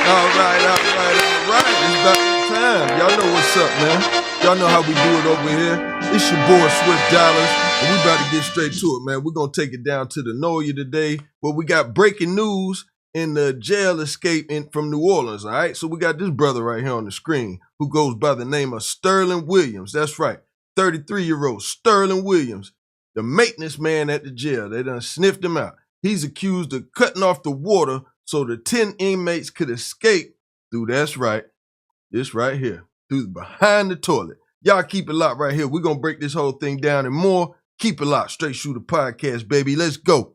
All right. It's about that time. Y'all know what's up, man. Y'all know how we do it over here. It's your boy Swift Dollars, and we about to get straight to it, man. We're gonna take it down to the know you today, where we got breaking news in the jail escape from New Orleans. All right, so we got this brother right here on the screen who goes by the name of Sterling Williams. That's right, 33-year-old Sterling Williams, the maintenance man at the jail. They done sniffed him out. He's accused of cutting off the water so the 10 inmates could escape through, that's right, this right here, through behind the toilet. Y'all keep it locked right here. We're going to break this whole thing down and more. Keep it locked. Straight Shoota Podcast, baby. Let's go.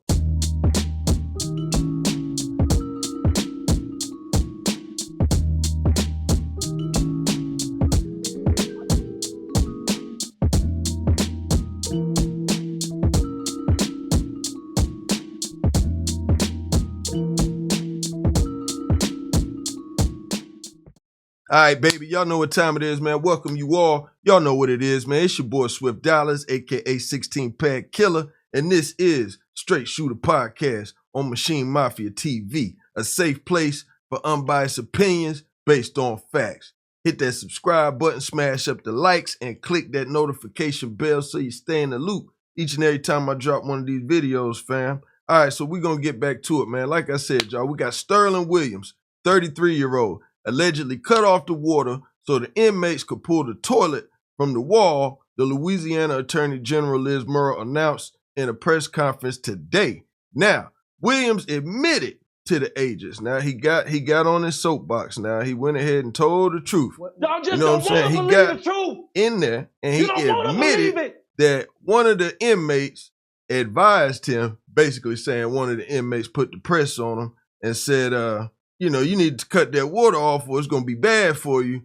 All right, baby, y'all know what time it is, man. Welcome you all. Y'all know what it is, man. It's your boy Swift Dollars, a.k.a. 16-Pad Killer, and this is Straight Shoota Podcast on Maschine Mafia TV, a safe place for unbiased opinions based on facts. Hit that subscribe button, smash up the likes, and click that notification bell so you stay in the loop each and every time I drop one of these videos, fam. All right, so we're going to get back to it, man. Like I said, y'all, we got Sterling Williams, 33-year-old. Allegedly cut off the water so the inmates could pull the toilet from the wall, the Louisiana Attorney General Liz Murrow announced in a press conference today. Now, Williams admitted to the agents. Now, he got on his soapbox. Now, he went ahead and told the truth. Y'all just don't want to believe the truth. In there, and he admitted that one of the inmates advised him, basically saying one of the inmates put the press on him and said, you need to cut that water off or it's going to be bad for you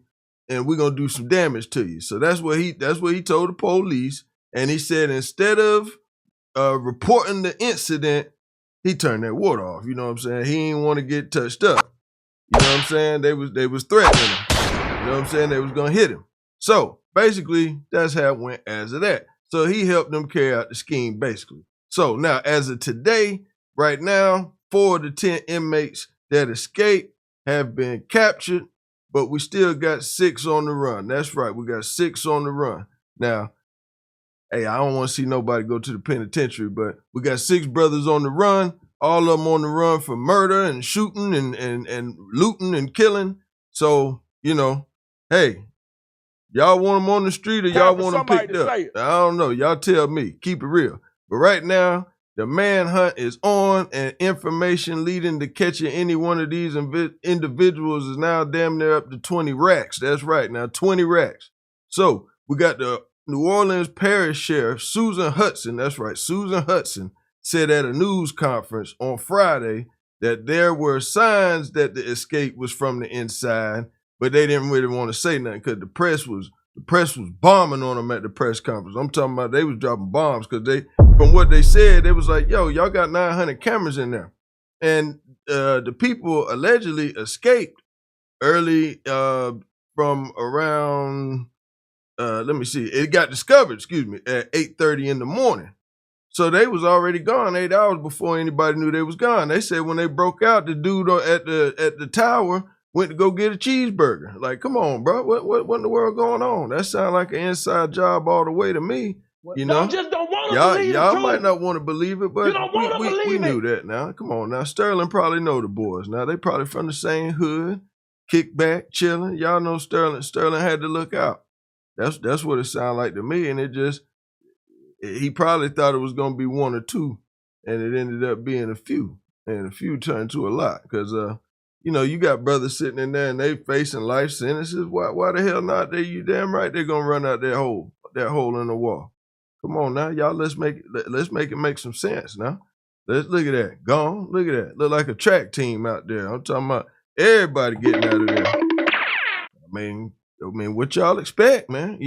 and we're going to do some damage to you. So that's what he told the police. And he said instead of reporting the incident, he turned that water off. You know what I'm saying? He didn't want to get touched up. You know what I'm saying? They was threatening him. You know what I'm saying? They was going to hit him. So basically, that's how it went as of that. So he helped them carry out the scheme, basically. So now, as of today, right now, 4 of the 10 inmates that escaped have been captured, but we still got 6 on the run. That's right, we got 6 on the run. Now, hey, I don't want to see nobody go to the penitentiary, but we got 6 brothers on the run, all of them on the run for murder and shooting and looting and killing. So, hey, y'all want them on the street or y'all want them picked up? I don't know. Y'all tell me. Keep it real. But right now, the manhunt is on, and information leading to catching any one of these individuals is now damn near up to 20 racks. That's right, now 20 racks. So we got the New Orleans Parish Sheriff, Susan Hudson, that's right, Susan Hudson, said at a news conference on Friday that there were signs that the escape was from the inside, but they didn't really want to say nothing because the press was bombing on them at the press conference. I'm talking about they was dropping bombs because from what they said, they was like, yo, y'all got 900 cameras in there. And the people allegedly escaped early from around, it got discovered, at 8:30 in the morning. So they was already gone 8 hours before anybody knew they was gone. They said when they broke out, the dude at the tower went to go get a cheeseburger. Like, come on, bro. What in the world going on? That sounds like an inside job all the way to me. You know? Just don't want to believe it. Y'all might not want to believe it, but we knew that now. Come on now. Sterling probably know the boys. Now, they probably from the same hood, kick back, chilling. Y'all know Sterling. Sterling had to look out. That's what it sounded like to me. And he probably thought it was going to be 1 or 2, and it ended up being a few. And a few turned to a lot because, you got brothers sitting in there and they facing life sentences. Why the hell not? You damn right they're going to run out that hole in the wall. Come on now, y'all. Let's make it make some sense now. Let's look at that. Gone. Look at that. Look like a track team out there. I'm talking about everybody getting out of there. I mean, what y'all expect, man?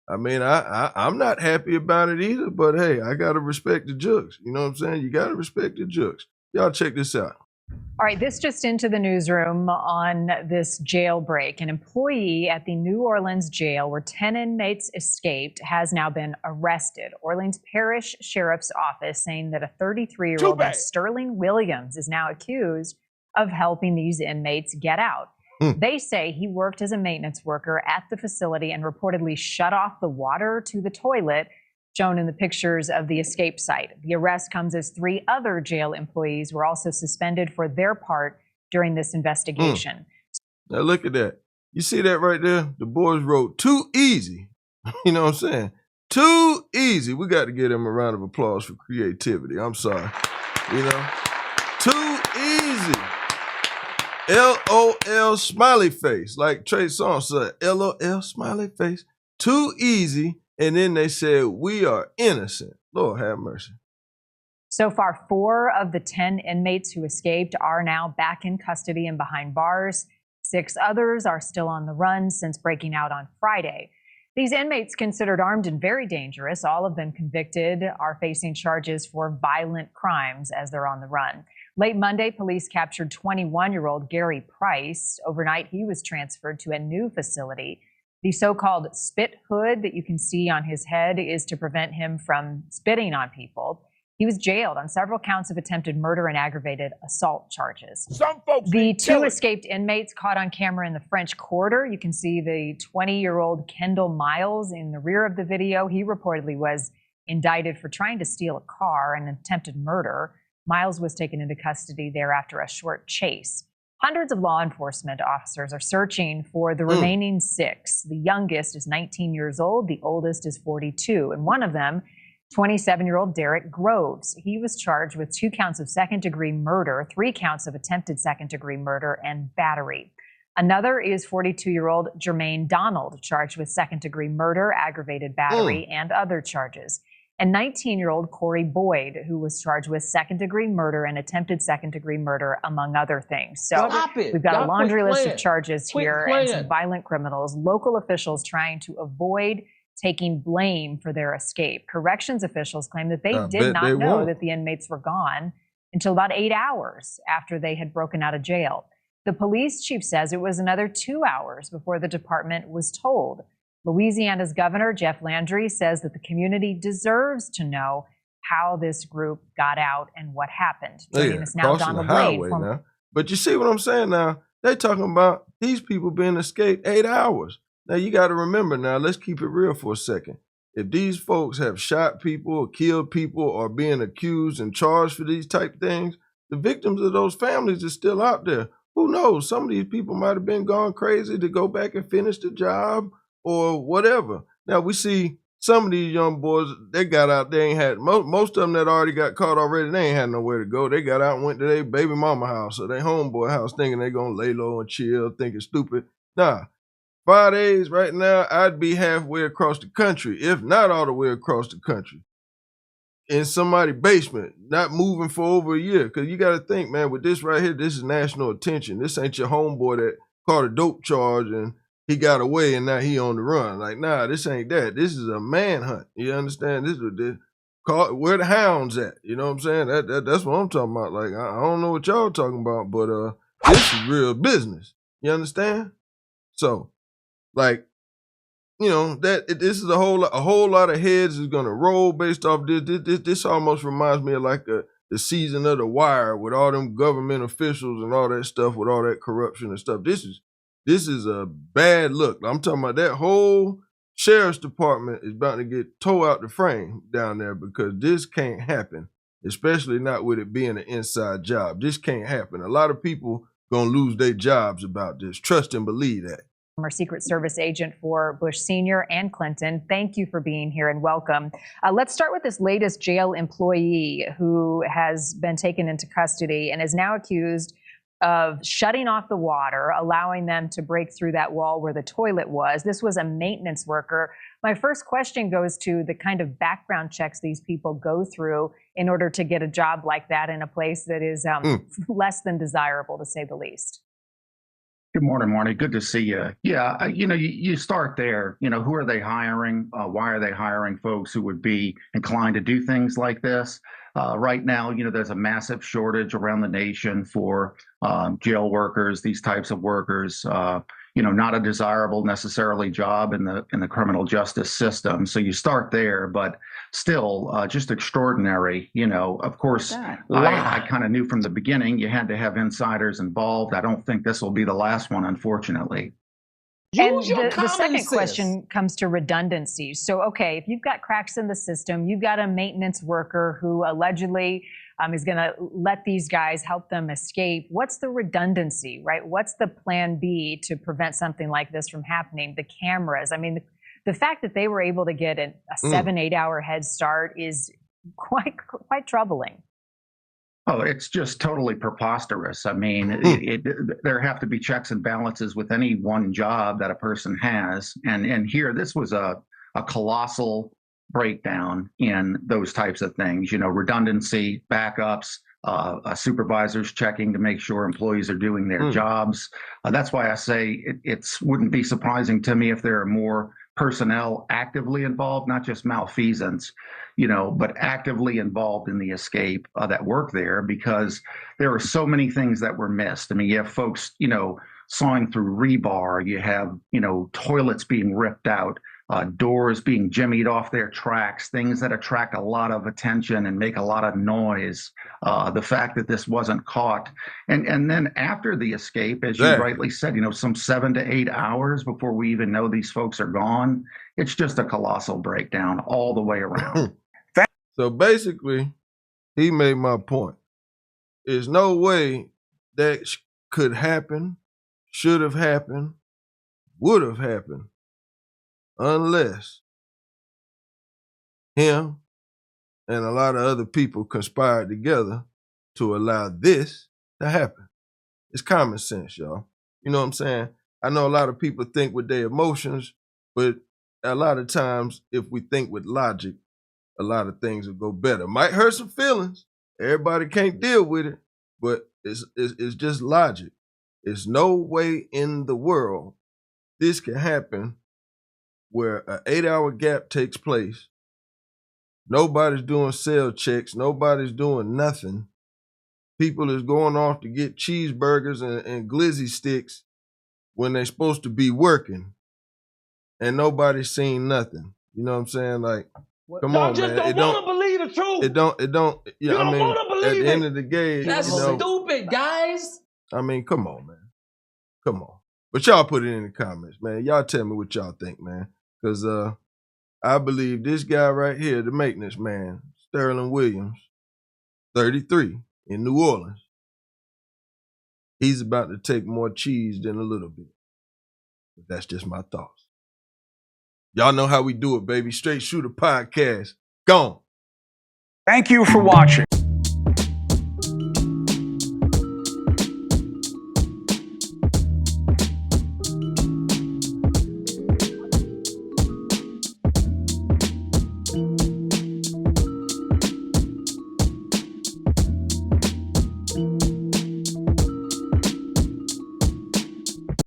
I'm not happy about it either. But hey, I gotta respect the jokes. You know what I'm saying? You gotta respect the jokes. Y'all check this out. All right, this just into the newsroom on this jailbreak. An employee at the New Orleans jail where 10 inmates escaped has now been arrested. Orleans Parish Sheriff's Office saying that a 33-year-old named Sterling Williams is now accused of helping these inmates get out. They say he worked as a maintenance worker at the facility and reportedly shut off the water to the toilet, shown in the pictures of the escape site. The arrest comes as 3 other jail employees were also suspended for their part during this investigation. Now look at that. You see that right there? The boys wrote too easy. You know what I'm saying? Too easy. We got to give them a round of applause for creativity. I'm sorry. You know? Too easy. LOL smiley face. Like Trey Songz said, LOL smiley face. Too easy. And then they said, we are innocent. Lord have mercy. So far, 4 of the 10 inmates who escaped are now back in custody and behind bars. 6 others are still on the run since breaking out on Friday. These inmates, considered armed and very dangerous, all of them convicted, are facing charges for violent crimes as they're on the run. Late Monday, police captured 21-year-old Gary Price. Overnight, he was transferred to a new facility. The so-called spit hood that you can see on his head is to prevent him from spitting on people. He was jailed on several counts of attempted murder and aggravated assault charges. The 2 escaped inmates caught on camera in the French Quarter. You can see the 20-year-old Kendall Miles in the rear of the video. He reportedly was indicted for trying to steal a car and attempted murder. Miles was taken into custody there after a short chase. Hundreds of law enforcement officers are searching for the remaining 6. The youngest is 19 years old. The oldest is 42. And one of them, 27-year-old Derek Groves. He was charged with 2 counts of second-degree murder, 3 counts of attempted second-degree murder, and battery. Another is 42-year-old Jermaine Donald, charged with second-degree murder, aggravated battery, and other charges. And 19-year-old Corey Boyd, who was charged with second-degree murder and attempted second-degree murder, among other things. So we've got a laundry list of charges here and some violent criminals, local officials trying to avoid taking blame for their escape. Corrections officials claim that they did not know that the inmates were gone until about 8 hours after they had broken out of jail. The police chief says it was another 2 hours before the department was told. Louisiana's Governor Jeff Landry says that the community deserves to know how this group got out and what happened. Joining us now, Donald Blade. But you see what I'm saying now? They're talking about these people being escaped 8 hours. Now, you got to remember now, let's keep it real for a second. If these folks have shot people or killed people or being accused and charged for these type things, the victims of those families are still out there. Who knows? Some of these people might have been gone crazy to go back and finish the job or whatever. Now, we see some of these young boys, they got out, they ain't had, most of them that already got caught already, they ain't had nowhere to go. They got out and went to their baby mama house or their homeboy house thinking they going to lay low and chill, thinking stupid. Nah. 5 days right now, I'd be halfway across the country, if not all the way across the country, in somebody's basement, not moving for over a year. Because you got to think, man, with this right here, this is national attention. This ain't your homeboy that caught a dope charge and he got away and now he on the run. Like, nah, this ain't that. This is a manhunt. You understand? This is where the hounds at. You know what I'm saying? That's what I'm talking about. Like, I don't know what y'all talking about, but this is real business. You understand? So, like, you know, this is a whole lot of heads is gonna roll based off this. This almost reminds me of like the season of The Wire with all them government officials and all that stuff with all that corruption and stuff. This is a bad look. I'm talking about that whole sheriff's department is about to get tore out the frame down there because this can't happen, especially not with it being an inside job. This can't happen. A lot of people gonna lose their jobs about this. Trust and believe that. Former Secret Service agent for Bush Sr. and Clinton. Thank you for being here and welcome. Let's start with this latest jail employee who has been taken into custody and is now accused of shutting off the water, allowing them to break through that wall where the toilet was. This was a maintenance worker. My first question goes to the kind of background checks these people go through in order to get a job like that in a place that is less than desirable, to say the least. Good morning, Marty. Good to see you. Yeah, you start there. Who are they hiring? Why are they hiring folks who would be inclined to do things like this? Right now, there's a massive shortage around the nation for jail workers, these types of workers. not a desirable necessarily job in the criminal justice system. So you start there, but still just extraordinary. Of course, I kind of knew from the beginning you had to have insiders involved. I don't think this will be the last one, unfortunately. And the second question comes to redundancy. So, okay, if you've got cracks in the system, you've got a maintenance worker who allegedly is going to let these guys help them escape. What's the redundancy, right? What's the plan B to prevent something like this from happening? The cameras. I mean, the fact that they were able to get a 7-8 hour head start is quite troubling. Oh, it's just totally preposterous. I mean, there have to be checks and balances with any one job that a person has. And here, this was a colossal breakdown in those types of things, redundancy, backups, supervisors checking to make sure employees are doing their jobs. That's why I say it wouldn't be surprising to me if there are more personnel actively involved, not just malfeasance, but actively involved in the escape that work there, because there are so many things that were missed. I mean, you have folks, sawing through rebar, you have, toilets being ripped out, doors being jimmied off their tracks, things that attract a lot of attention and make a lot of noise. The fact that this wasn't caught. And then after the escape, as you rightly said, some 7 to 8 hours before we even know these folks are gone, it's just a colossal breakdown all the way around. So basically, he made my point. There's no way that could happen, should have happened, would have happened, unless him and a lot of other people conspired together to allow this to happen. It's common sense, y'all. You know what I'm saying? I know a lot of people think with their emotions, but a lot of times if we think with logic, a lot of things will go better. Might hurt some feelings. Everybody can't deal with it, but it's just logic. There's no way in the world this can happen where an 8-hour gap takes place. Nobody's doing cell checks. Nobody's doing nothing. People is going off to get cheeseburgers and glizzy sticks when they're supposed to be working, and nobody's seen nothing. You know what I'm saying? Like, come on, just man. Don't want to believe the truth. It don't. You don't want to believe at the it. end of the day, That's stupid, guys. I mean, come on, man. Come on. But y'all put it in the comments, man. Y'all tell me what y'all think, man. Because I believe this guy right here, the maintenance man, Sterling Williams, 33, in New Orleans, he's about to take more cheese than a little bit. But that's just my thoughts. Y'all know how we do it, baby. Straight Shooter Podcast. Gone. Thank you for watching.